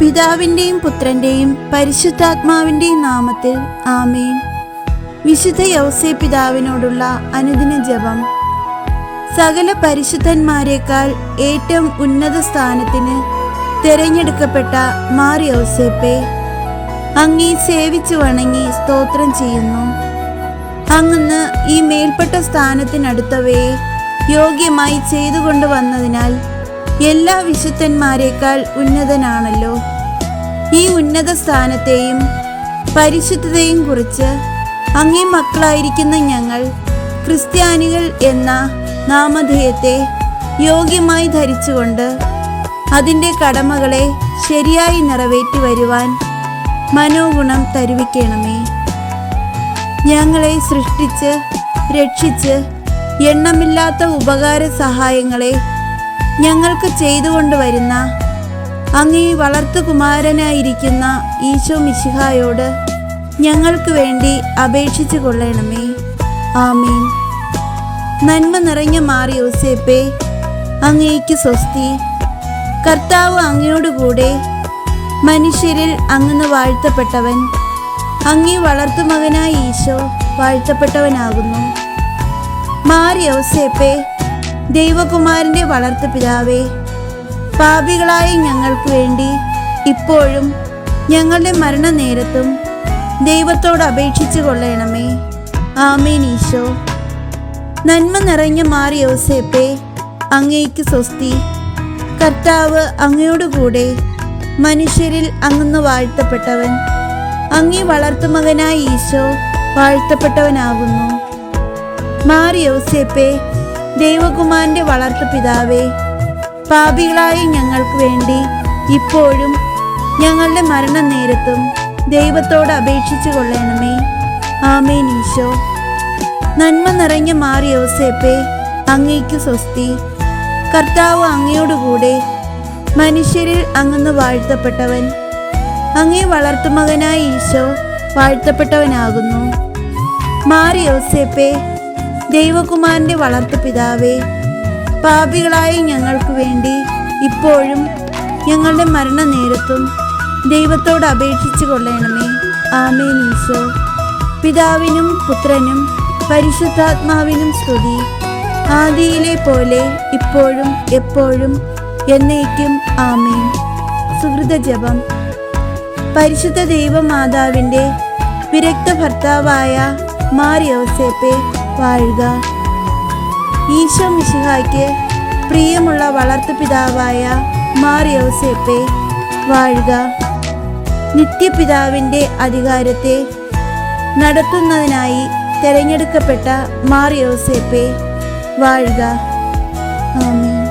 പിതാവിൻ്റെയും പുത്രൻ്റെയും പരിശുദ്ധാത്മാവിൻ്റെയും നാമത്തിൽ ആമേൻ. വിശുദ്ധ യൗസേപ്പ് പിതാവിനോടുള്ള അനുദിന ജപം. സകല പരിശുദ്ധന്മാരെക്കാൾ ഏറ്റവും ഉന്നത സ്ഥാനത്തിന് തിരഞ്ഞെടുക്കപ്പെട്ട മാർ യൗസേപ്പെ, അങ്ങേ സേവിച്ചു വണങ്ങി സ്തോത്രം ചെയ്യുന്നു. അങ്ങ് ഈ മേൽപ്പെട്ട സ്ഥാനത്തിനടുത്തവയെ യോഗ്യമായി ചെയ്തുകൊണ്ട് വന്നതിനാൽ എല്ലാ വിശുദ്ധന്മാരെക്കാൾ ഉന്നതനാണല്ലോ. ഈ ഉന്നത സ്ഥാനത്തെയും പരിശുദ്ധതയും കുറിച്ച് അങ്ങേ മക്കളായിരിക്കുന്ന ഞങ്ങൾ ക്രിസ്ത്യാനികൾ എന്ന നാമധേയത്തെ യോഗ്യമായി ധരിച്ചുകൊണ്ട് അതിൻ്റെ കടമകളെ ശരിയായി നിറവേറ്റി വരുവാൻ മനോഗുണം തരുവിക്കണമേ. ഞങ്ങളെ സൃഷ്ടിച്ച് രക്ഷിച്ച് എണ്ണമില്ലാത്ത ഉപകാര സഹായങ്ങളെ ഞങ്ങൾക്ക് ചെയ്തുകൊണ്ടുവരുന്ന അങ്ങേ വളർത്തുകുമാരനായിരിക്കുന്ന ഈശോ മിശിഹായോട് ഞങ്ങൾക്ക് വേണ്ടി അപേക്ഷിച്ചു കൊള്ളണമേ. ആമേൻ. നന്മ നിറഞ്ഞ മാർ യൗസേപ്പെ, അങ്ങേക്ക് സ്വസ്തി. കർത്താവ് അങ്ങയോടുകൂടെ. മനുഷ്യരിൽ അങ്ങ് വാഴ്ത്തപ്പെട്ടവൻ. അങ്ങേ വളർത്തുമകനായ ഈശോ വാഴ്ത്തപ്പെട്ടവനാകുന്നു. മാർ യൗസേപ്പെ, ദൈവകുമാരൻ്റെ വളർത്തു പിതാവേ, പാപികളായ ഞങ്ങൾക്ക് വേണ്ടി ഇപ്പോഴും ഞങ്ങളുടെ മരണനേരത്തും ദൈവത്തോട് അപേക്ഷിച്ചു കൊള്ളണമേ. ആമേൻ. ഈശോ. നന്മ നിറഞ്ഞ മാർ യൗസേപ്പെ, അങ്ങേക്ക് സ്വസ്തി. കർത്താവ് അങ്ങയോടുകൂടെ. മനുഷ്യരിൽ അങ്ങ് വാഴ്ത്തപ്പെട്ടവൻ. അങ്ങേ വളർത്തുമകനായ ഈശോ വാഴ്ത്തപ്പെട്ടവനാകുന്നു. മാർ യൗസേപ്പെ, ദൈവകുമാരൻ്റെ വളർത്തു പിതാവേ, പാപികളായ ഞങ്ങൾക്ക് വേണ്ടി ഇപ്പോഴും ഞങ്ങളുടെ മരണനേരത്തും ദൈവത്തോട് അപേക്ഷിച്ചു കൊള്ളണമേ. ആമേൻ. ഈശോ. നന്മ നിറഞ്ഞ മാർ യൗസേപ്പെ, അങ്ങേക്ക് സ്വസ്തി. കർത്താവ് അങ്ങയോടുകൂടെ. മനുഷ്യരിൽ അങ്ങ് വാഴ്ത്തപ്പെട്ടവൻ. അങ്ങേ വളർത്തുമകനായ ഈശോ വാഴ്ത്തപ്പെട്ടവനാകുന്നു. മാർ യൗസേപ്പെ, ദൈവകുമാരൻ്റെ വളർത്തു പിതാവേ, പാപികളായ ഞങ്ങൾക്ക് വേണ്ടി ഇപ്പോഴും ഞങ്ങളുടെ മരണനേരത്തും ദൈവത്തോട് അപേക്ഷിച്ചു കൊള്ളണമേ. ആമേൻ. ഈശോ. പിതാവിനും പുത്രനും പരിശുദ്ധാത്മാവിനും സ്തുതി. ആദിയിലെ പോലെ ഇപ്പോഴും എപ്പോഴും എന്നേക്കും. ആമേൻ. സുഹൃത ജപം. പരിശുദ്ധ ദൈവമാതാവിൻ്റെ വിരക്ത ഭർത്താവായ മാർ യൗസേപ്പെ വാഴുക. ഈശോ മിശിഹായ്ക്ക് പ്രിയമുള്ള വളർത്തു പിതാവായ മാർ യൗസേപ്പെ വാഴുക. നിത്യപിതാവിൻ്റെ അധികാരത്തെ നടത്തുന്നതിനായി തിരഞ്ഞെടുക്കപ്പെട്ട മാർ യൗസേപ്പെ വാഴുക. ആമേൻ.